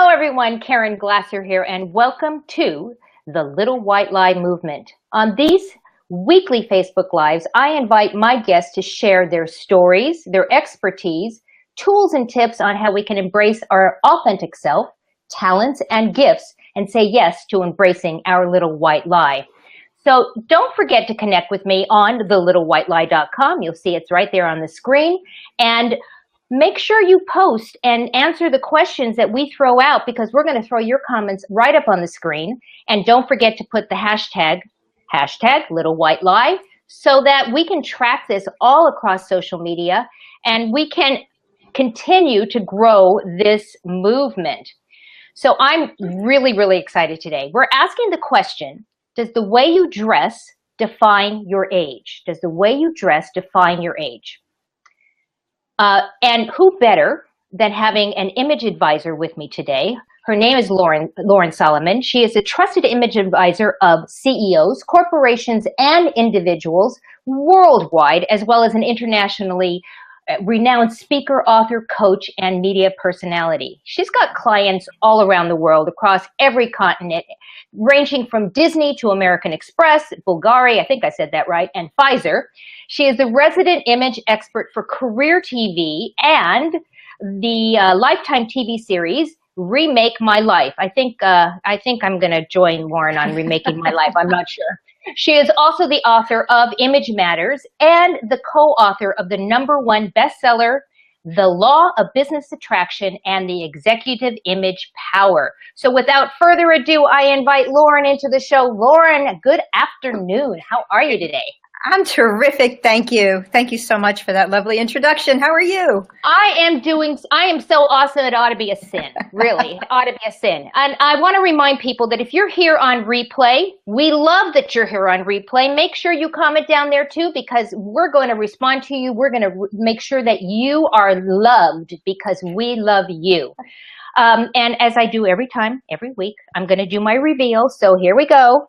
Hello, everyone. Caren Glasser here, and welcome to the Little White Lie movement. On these weekly Facebook Lives, I invite my guests to share their stories, their expertise, tools, and tips on how we can embrace our authentic self, talents, and gifts, and say yes to embracing our little white lie. So don't forget to connect with me on thelittlewhitelie.com. You'll see it's right there on the screen. And make sure you post and answer the questions that we throw out, because we're going to throw your comments right up on the screen. And don't forget to put the hashtag Little White Lie, so that we can track this all across social media and we can continue to grow this movement. So I'm really, really excited today. We're asking the question, does the way you dress define your age? Does the way you dress define your age? And who better than having an image advisor with me today? Her name is Lauren Solomon. She is a trusted image advisor of CEOs, corporations, and individuals worldwide, as well as an internationally renowned speaker, author, coach, and media personality. She's got clients all around the world, across every continent, ranging from Disney to American Express, Bulgari, I think I said that right, and Pfizer. She is the resident image expert for career TV and the Lifetime TV series Remake My Life. I think I'm going to join Lauren on Remaking My Life. I'm not sure. She is also the author of Image Matters and the co-author of the #1 bestseller, The Law of Business Attraction and the Executive Image Power. So without further ado, I invite Lauren into the show. Lauren, good afternoon. How are you today? I'm terrific. Thank you. Thank you so much for that lovely introduction. How are you? I am so awesome, it ought to be a sin. Really, it ought to be a sin. And I want to remind people that if you're here on replay, we love that you're here on replay. Make sure you comment down there too, because we're going to respond to you. We're going to make sure that you are loved, because we love you. And as I do every week, I'm going to do my reveal. So here we go.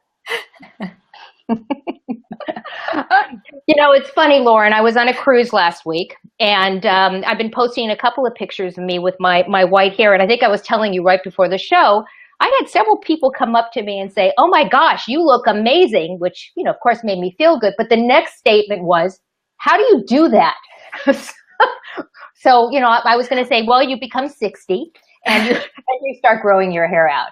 You know, it's funny, Lauren, I was on a cruise last week, and I've been posting a couple of pictures of me with my white hair. And I think I was telling you right before the show, I had several people come up to me and say, "Oh my gosh, you look amazing," which, you know, of course made me feel good. But the next statement was, "How do you do that?" So, you know, I was going to say, well, you become 60 and you start growing your hair out.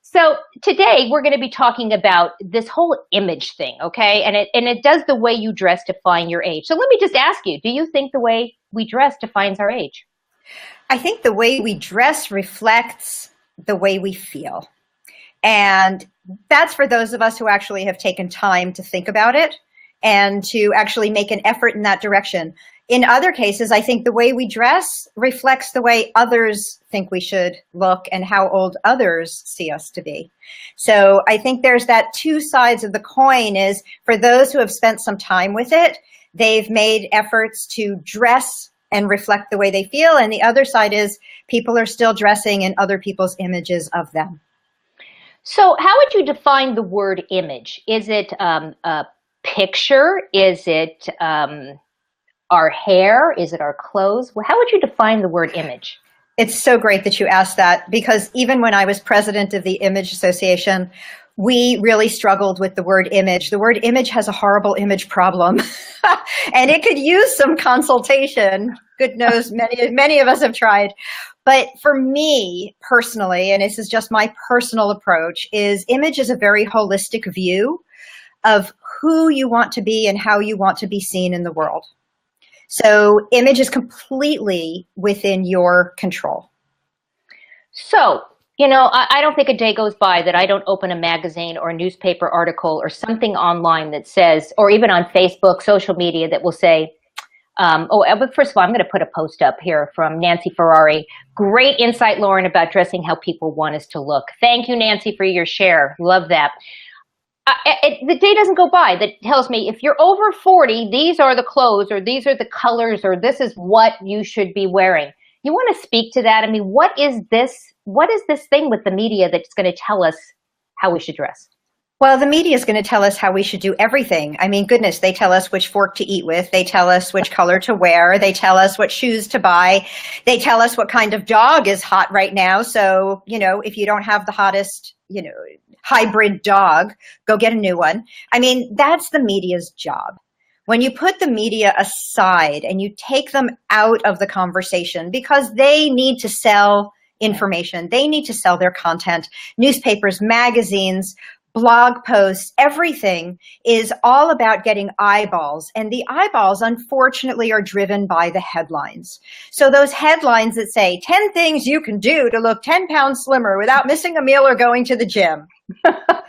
So today we're going to be talking about this whole image thing, okay? And it does the way you dress define your age. So let me just ask you, do you think the way we dress defines our age? I think the way we dress reflects the way we feel. And that's for those of us who actually have taken time to think about it and to actually make an effort in that direction. In other cases, I think the way we dress reflects the way others think we should look and how old others see us to be. So I think there's that two sides of the coin. Is for those who have spent some time with it, they've made efforts to dress and reflect the way they feel. And the other side is people are still dressing in other people's images of them. So how would you define the word image? Is it a picture? Is it our hair? Is it our clothes? Well, how would you define the word image? It's so great that you asked that, because even when I was president of the Image Association, we really struggled with the word image. The word image has a horrible image problem, and it could use some consultation. Good knows many of us have tried. But for me personally, and this is just my personal approach, is image is a very holistic view of who you want to be and how you want to be seen in the world. So image is completely within your control. So, you know, I don't think a day goes by that I don't open a magazine or a newspaper article or something online that says, or even on Facebook, social media, that will say, but first of all, I'm going to put a post up here from Nancy Ferrari. Great insight, Lauren, about dressing how people want us to look. Thank you, Nancy, for your share. Love that. The day doesn't go by that tells me if you're over 40, these are the clothes, or these are the colors, or this is what you should be wearing. You want to speak to that? I mean, what is this thing with the media that's going to tell us how we should dress? Well, the media is going to tell us how we should do everything. I mean, goodness, they tell us which fork to eat with. They tell us which color to wear. They tell us what shoes to buy. They tell us what kind of dog is hot right now. So, if you don't have the hottest, hybrid dog, go get a new one. I mean, that's the media's job. When you put the media aside and you take them out of the conversation because they need to sell information, they need to sell their content, newspapers, magazines, blog posts, everything is all about getting eyeballs. And the eyeballs, unfortunately, are driven by the headlines. So those headlines that say 10 things you can do to look 10 pounds slimmer without missing a meal or going to the gym.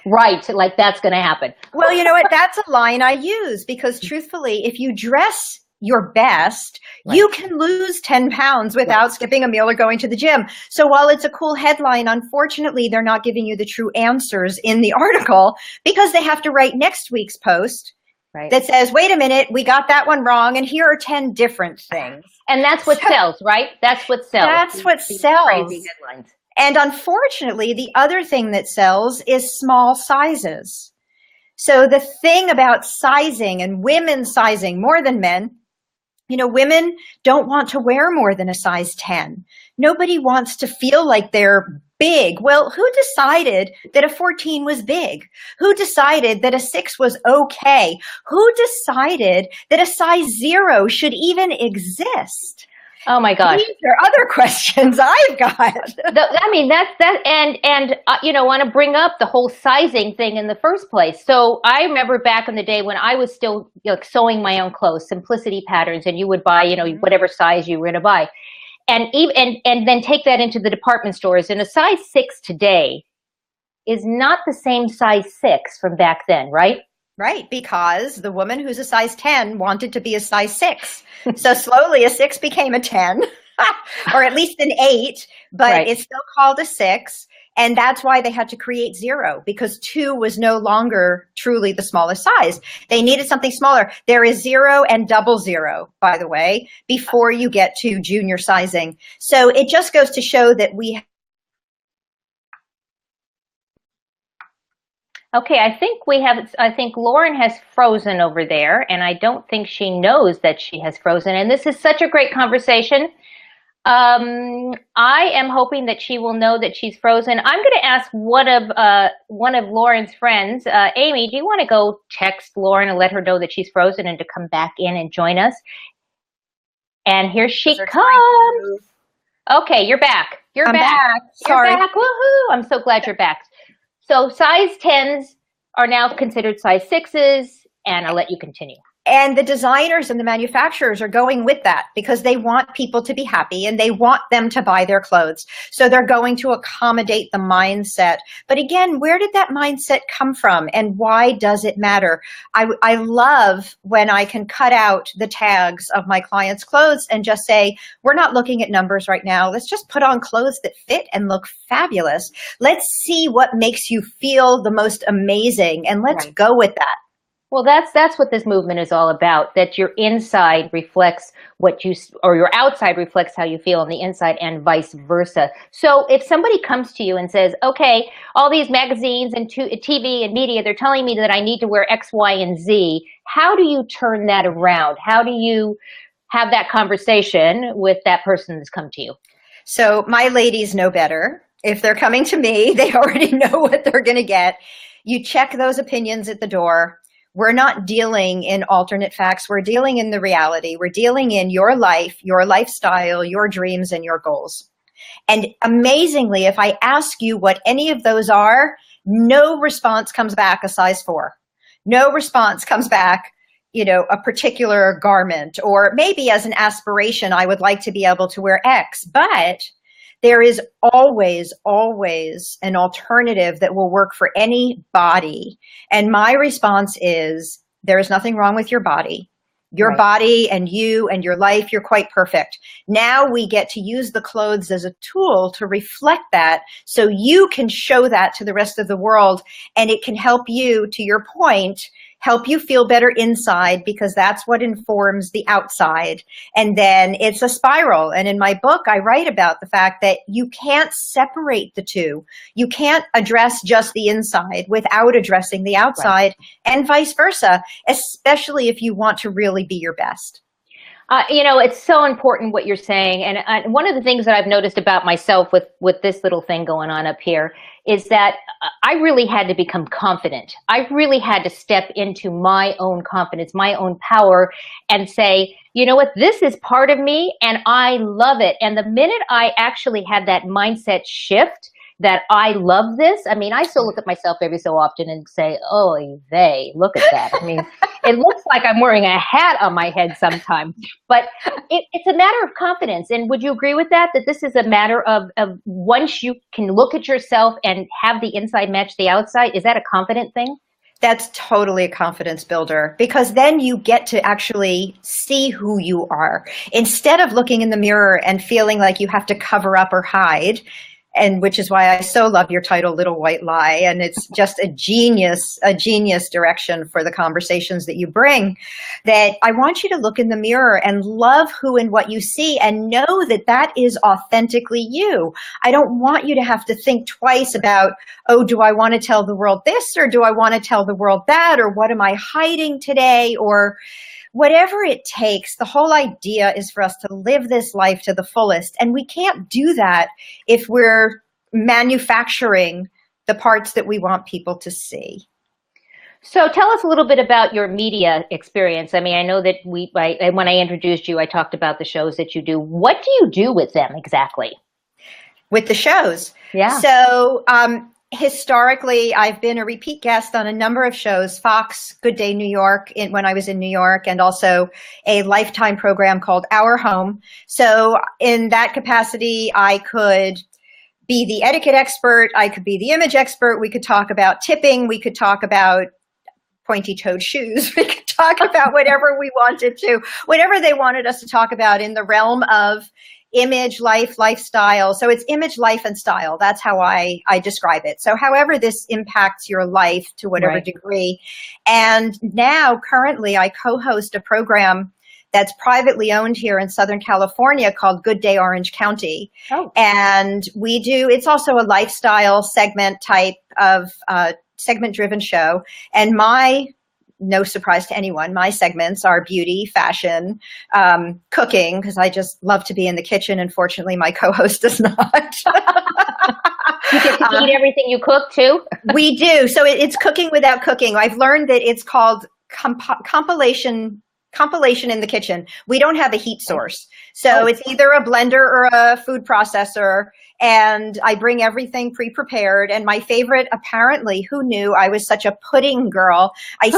Right, like that's going to happen. Well, you know what? That's a line I use because truthfully, if you dress your best, you can lose 10 pounds without skipping a meal or going to the gym. So while it's a cool headline, unfortunately, they're not giving you the true answers in the article because they have to write next week's post that says, wait a minute, we got that one wrong, and here are 10 different things. And that's what sells, right? That's what sells. That's what sells. Crazy headlines. And unfortunately, the other thing that sells is small sizes. So the thing about sizing and women sizing more than men, women don't want to wear more than a size 10. Nobody wants to feel like they're big. Well, who decided that a 14 was big? Who decided that a 6 was okay? Who decided that a size 0 should even exist? Oh my gosh. These are other questions I've got. I mean, and want to bring up the whole sizing thing in the first place. So I remember back in the day when I was still sewing my own clothes, simplicity patterns, and you would buy, whatever size you were going to buy. And then take that into the department stores. And a size 6 today is not the same size 6 from back then, right? Right, because the woman who's a size 10 wanted to be a size 6. So slowly a 6 became a 10, or at least an 8, but it's still called a 6. And that's why they had to create 0, because 2 was no longer truly the smallest size. They needed something smaller. There is 0 and 00, by the way, before you get to junior sizing. So it just goes to show that we Okay, I think Lauren has frozen over there, and I don't think she knows that she has frozen. And this is such a great conversation. I am hoping that she will know that she's frozen. I'm going to ask one of Lauren's friends, Amy, do you want to go text Lauren and let her know that she's frozen and to come back in and join us? And here she comes. Okay, you're back. I'm back. Sorry. You're back. Woohoo! I'm so glad you're back. So size 10s are now considered size 6s, and I'll let you continue. And the designers and the manufacturers are going with that because they want people to be happy and they want them to buy their clothes. So they're going to accommodate the mindset. But again, where did that mindset come from and why does it matter? I love when I can cut out the tags of my clients' clothes and just say, we're not looking at numbers right now. Let's just put on clothes that fit and look fabulous. Let's see what makes you feel the most amazing and let's go with that. Well, that's what this movement is all about, that your inside reflects or your outside reflects how you feel on the inside and vice versa. So if somebody comes to you and says, okay, all these magazines and TV and media, they're telling me that I need to wear X, Y, and Z, how do you turn that around? How do you have that conversation with that person that's come to you? So my ladies know better. If they're coming to me, they already know what they're going to get. You check those opinions at the door. We're not dealing in alternate facts. We're dealing in the reality. We're dealing in your life, your lifestyle, your dreams, and your goals. And amazingly, if I ask you what any of those are, no response comes back a size 4. No response comes back, a particular garment, or maybe as an aspiration, I would like to be able to wear X. But there is always, always an alternative that will work for any body. And my response is, there is nothing wrong with your body. Your body and you and your life, you're quite perfect. Now we get to use the clothes as a tool to reflect that so you can show that to the rest of the world. And it can help you, to your point, help you feel better inside, because that's what informs the outside. And then it's a spiral. And in my book, I write about the fact that you can't separate the two. You can't address just the inside without addressing the outside, and vice versa, especially if you want to really be your best. It's so important what you're saying. And one of the things that I've noticed about myself with this little thing going on up here is that I really had to become confident. I really had to step into my own confidence, my own power, and say, you know what, this is part of me and I love it. And the minute I actually had that mindset shift, that I love this. I mean, I still look at myself every so often and say, oh, look at that. I mean, it looks like I'm wearing a hat on my head sometimes, but it's a matter of confidence. And would you agree with that this is a matter of once you can look at yourself and have the inside match the outside, is that a confident thing? That's totally a confidence builder, because then you get to actually see who you are instead of looking in the mirror and feeling like you have to cover up or hide. And which is why I so love your title, Little White Lie. And it's just a genius direction for the conversations that you bring, that I want you to look in the mirror and love who and what you see and know that that is authentically you. I don't want you to have to think twice about, oh, do I want to tell the world this, or do I want to tell the world that, or what am I hiding today, or whatever it takes. The whole idea is for us to live this life to the fullest. And we can't do that if we're manufacturing the parts that we want people to see. So tell us a little bit about your media experience. I mean, I know that when I introduced you, I talked about the shows that you do. What do you do with them exactly? With the shows? Yeah. So, historically, I've been a repeat guest on a number of shows, Fox, Good Day New York, when I was in New York, and also a Lifetime program called Our Home. So in that capacity, I could be the etiquette expert, I could be the image expert, we could talk about tipping, we could talk about pointy-toed shoes, we could talk about whatever we wanted to, whatever they wanted us to talk about in the realm of image, life, lifestyle. So it's image, life, and style. That's how I describe it. So however this impacts your life to whatever degree. And now currently I co-host a program that's privately owned here in Southern California called Good Day Orange County. Oh. And it's also a lifestyle segment type of segment-driven show. And no surprise to anyone, my segments are beauty, fashion, cooking, because I just love to be in the kitchen. And fortunately, my co-host does not. You get to eat everything you cook too? We do. So it's cooking without cooking. I've learned that it's called compilation in the kitchen. We don't have a heat source. So it's either a blender or a food processor. And I bring everything pre-prepared. And my favorite, apparently, who knew I was such a pudding girl? I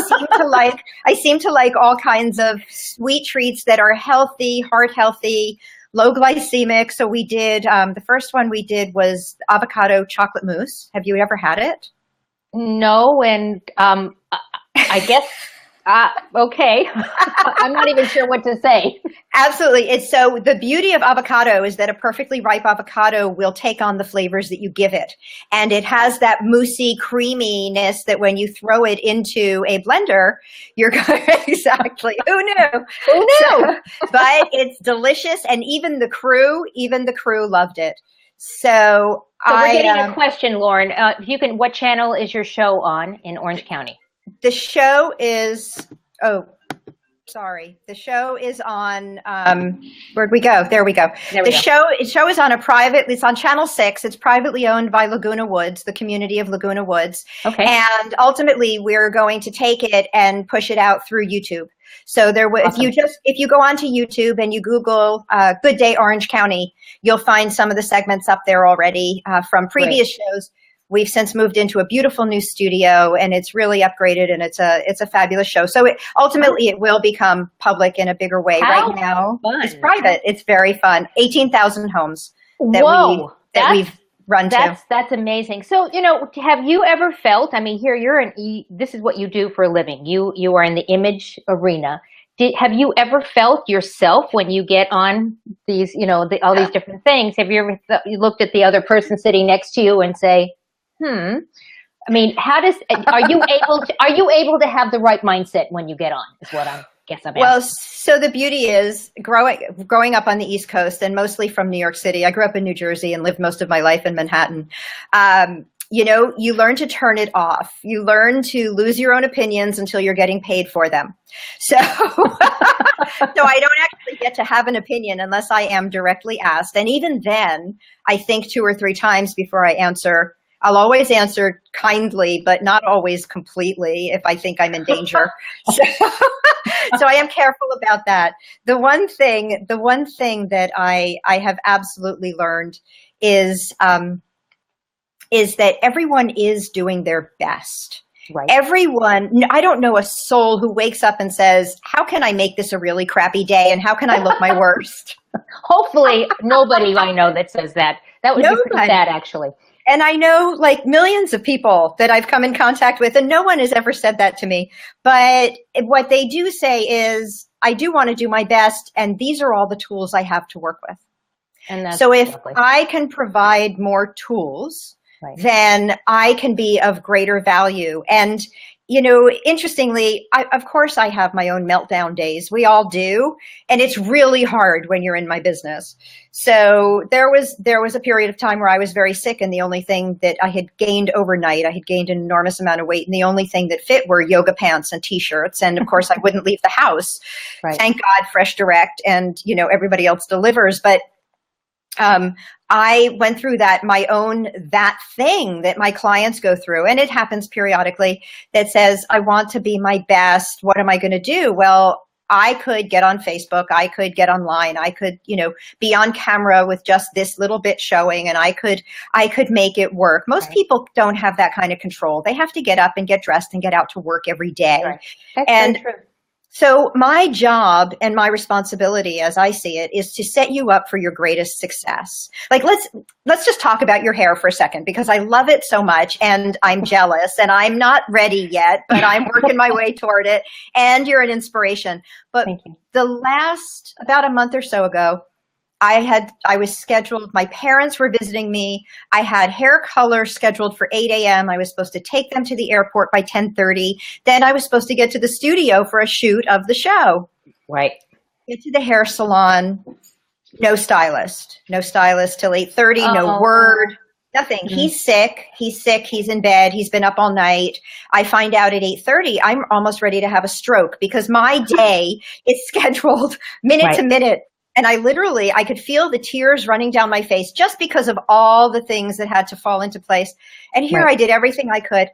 seem to like all kinds of sweet treats that are healthy, heart healthy, low glycemic. So we did, the first one we did was avocado chocolate mousse. Have you ever had it? No. And I guess, okay. I'm not even sure what to say. Absolutely. So the beauty of avocado is that a perfectly ripe avocado will take on the flavors that you give it. And it has that moussey creaminess that when you throw it into a blender, you're going exactly. Who knew? Who knew? But it's delicious. And even the crew loved it. So we're getting a question, Lauren. What channel is your show on in Orange County? The show is, the show is on, where'd we go? There we go. The show is on it's on Channel 6. It's privately owned by Laguna Woods, the community of Laguna Woods. Okay. And ultimately we're going to take it and push it out through YouTube. So awesome. If you go onto YouTube and you Google Good Day Orange County, you'll find some of the segments up there already from previous shows. We've since moved into a beautiful new studio, and it's really upgraded, and it's a fabulous show. So ultimately it will become public in a bigger way. Right now, it's private. It's very fun. 18,000 homes that we've run to. That's amazing. So, have you ever felt, I mean, here this is what you do for a living. You are in the image arena. Have you ever felt yourself when you get on these, all these different things? Have you ever looked at the other person sitting next to you and say, I mean, are you able to have the right mindset when you get on, is what I'm Well, asking. so the beauty is growing up on the East Coast and mostly from New York City. I grew up in New Jersey and lived most of my life in Manhattan. You learn to turn it off. You learn to lose your own opinions until you're getting paid for them. So, so I don't actually get to have an opinion unless I am directly asked. And even then, I think 2 or 3 times before I answer. I'll always answer kindly, but not always completely if I think I'm in danger. So I am careful about that. The one thing that I have absolutely learned is that everyone is doing their best. Right. Everyone, I don't know a soul who wakes up and says, how can I make this a really crappy day and how can I look my worst? Hopefully nobody I know that says that. That would be pretty sad, actually. And I know like millions of people that I've come in contact with, and no one has ever said that to me. But what they do say is, I do want to do my best, and these are all the tools I have to work with. And so if lovely. I can provide more tools, right, then I can be of greater value. And, interestingly, of course, I have my own meltdown days. We all do. And it's really hard when you're in my business. So there was a period of time where I was very sick, and the only thing that I had gained overnight, I had gained an enormous amount of weight, and the only thing that fit were yoga pants and t-shirts. And of course, I wouldn't leave the house. Right. Thank God, Fresh Direct and, everybody else delivers. But I went through that thing that my clients go through, and it happens periodically, that says, I want to be my best. What am I going to do? Well, I could get on Facebook. I could get online. I could, be on camera with just this little bit showing, and I could make it work. Most people don't have that kind of control. They have to get up and get dressed and get out to work every day. Right. That's so true. So my job and my responsibility, as I see it, is to set you up for your greatest success. Like, let's just talk about your hair for a second, because I love it so much and I'm jealous and I'm not ready yet, but I'm working my way toward it. And you're an inspiration. But about a month or so ago, I was scheduled, my parents were visiting me. I had hair color scheduled for 8 a.m. I was supposed to take them to the airport by 10:30. Then I was supposed to get to the studio for a shoot of the show. Right. Get to the hair salon, no stylist till 8:30, no word, nothing. Mm-hmm. He's sick, he's in bed, he's been up all night. I find out at 8:30, I'm almost ready to have a stroke because my day is scheduled minute to minute. And I could feel the tears running down my face just because of all the things that had to fall into place. And here I did everything I could.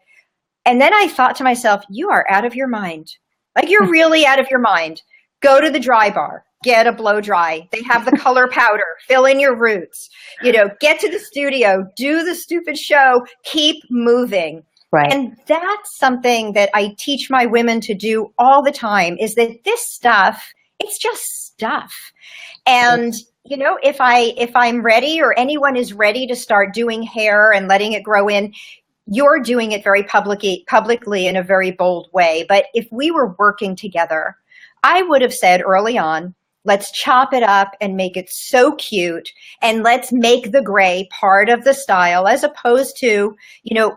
And then I thought to myself, you are out of your mind. Like, you're really out of your mind. Go to the dry bar, get a blow dry. They have the color powder, fill in your roots, get to the studio, do the stupid show, keep moving. Right. And that's something that I teach my women to do all the time, is that this stuff, it's just stuff. And, if I'm ready, or anyone is ready to start doing hair and letting it grow in, you're doing it very publicly in a very bold way. But if we were working together, I would have said early on, let's chop it up and make it so cute, and let's make the gray part of the style, as opposed to,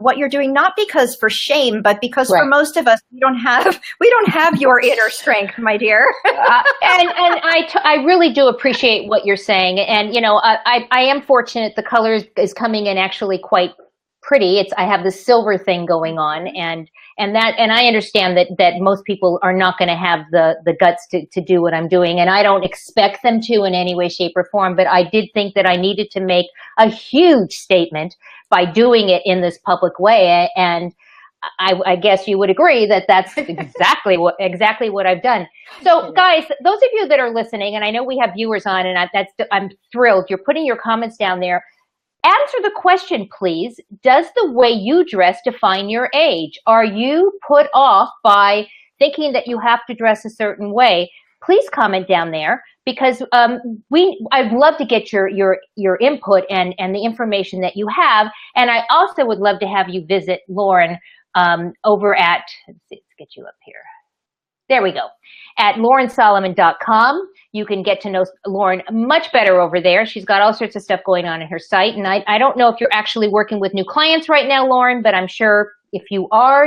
what you're doing, not because for shame, but because for most of us, we don't have your inner strength, my dear. And I really do appreciate what you're saying. And, I am fortunate. The color is coming in actually quite pretty. I have the silver thing going on, and I understand that most people are not going to have the guts to do what I'm doing, and I don't expect them to in any way, shape, or form. But I did think that I needed to make a huge statement by doing it in this public way, and I guess you would agree that that's exactly what I've done. So, guys, those of you that are listening, and I know we have viewers on, and I'm thrilled you're putting your comments down there. Answer the question, please. Does the way you dress define your age? Are you put off by thinking that you have to dress a certain way? Please comment down there, because I'd love to get your input and the information that you have. And I also would love to have you visit Lauren over at, let's get you up here. There we go. At LaurenSolomon.com. You can get to know Lauren much better over there. She's got all sorts of stuff going on in her site. And I don't know if you're actually working with new clients right now, Lauren, but I'm sure if you are,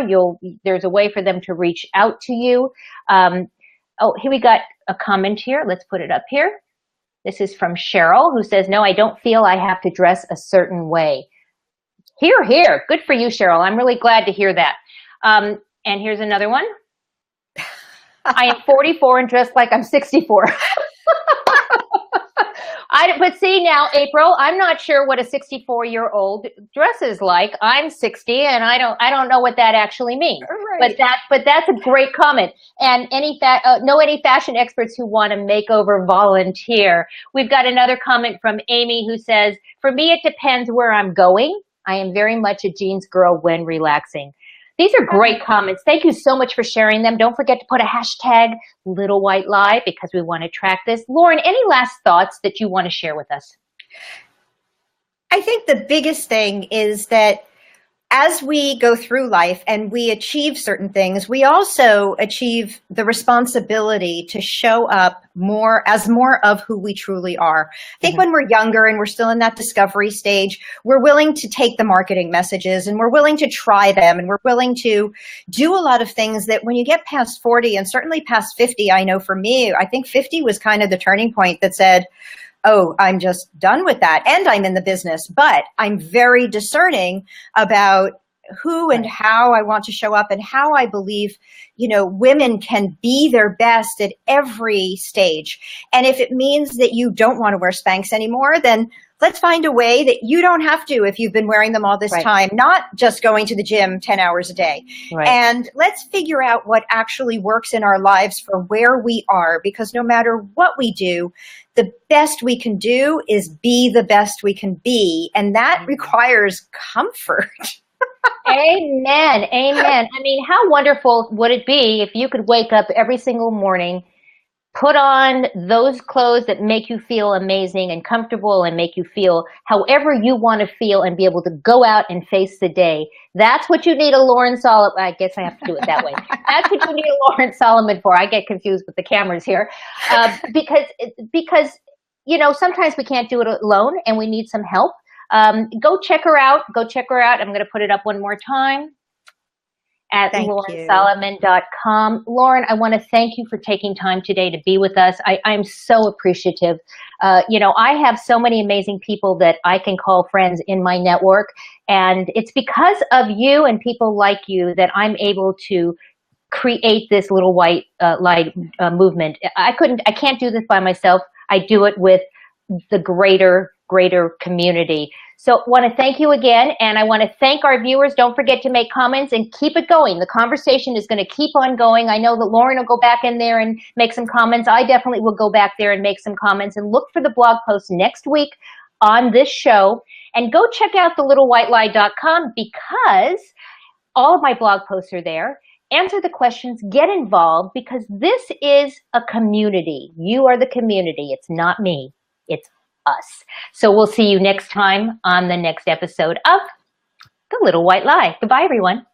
there's a way for them to reach out to you. Oh, here we got a comment here. Let's put it up here. This is from Cheryl, who says, no, I don't feel I have to dress a certain way. Hear, hear. Good for you, Cheryl. I'm really glad to hear that. And here's another one. I am 44 and dressed like I'm 64. But see now, April, I'm not sure what a 64-year-old dresses like. I'm 60, and I don't know what that actually means. Right. But that's a great comment. And any fashion experts who want a makeover, volunteer. We've got another comment from Amy who says, for me, it depends where I'm going. I am very much a jeans girl when relaxing. These are great comments. Thank you so much for sharing them. Don't forget to put a hashtag Little White Lie because we want to track this. Lauren, any last thoughts that you want to share with us? I think the biggest thing is that as we go through life and we achieve certain things, we also achieve the responsibility to show up more of who we truly are. I think when we're younger and we're still in that discovery stage, we're willing to take the marketing messages and we're willing to try them and we're willing to do a lot of things that when you get past 40 and certainly past 50, I know for me, I think 50 was kind of the turning point that said, oh, I'm just done with that. And I'm in the business, but I'm very discerning about who and how I want to show up and how I believe, women can be their best at every stage. And if it means that you don't want to wear Spanx anymore, then let's find a way that you don't have to if you've been wearing them all this time, not just going to the gym 10 hours a day. Right. And let's figure out what actually works in our lives for where we are, because no matter what we do, the best we can do is be the best we can be. And that requires comfort. Amen. Amen. I mean, how wonderful would it be if you could wake up every single morning, put on those clothes that make you feel amazing and comfortable and make you feel however you want to feel and be able to go out and face the day. That's what you need a Lauren Solomon. I guess I have to do it that way. That's what you need a Lauren Solomon for. I get confused with the cameras here because sometimes we can't do it alone and we need some help. Go check her out. I'm going to put it up one more time. At LaurenSolomon.com. Lauren, I want to thank you for taking time today to be with us. I'm so appreciative. I have so many amazing people that I can call friends in my network, and it's because of you and people like you that I'm able to create this Little White Light movement. I can't do this by myself. I do it with the greater community. So I want to thank you again, and I want to thank our viewers. Don't forget to make comments and keep it going. The conversation is going to keep on going. I know that Lauren will go back in there and make some comments. I definitely will go back there and make some comments, and look for the blog post next week on this show. And go check out thelittlewhitelie.com because all of my blog posts are there. Answer the questions, get involved, because this is a community. You are the community. It's not me. It's us. So we'll see you next time on the next episode of The Little White Lie. Goodbye, everyone.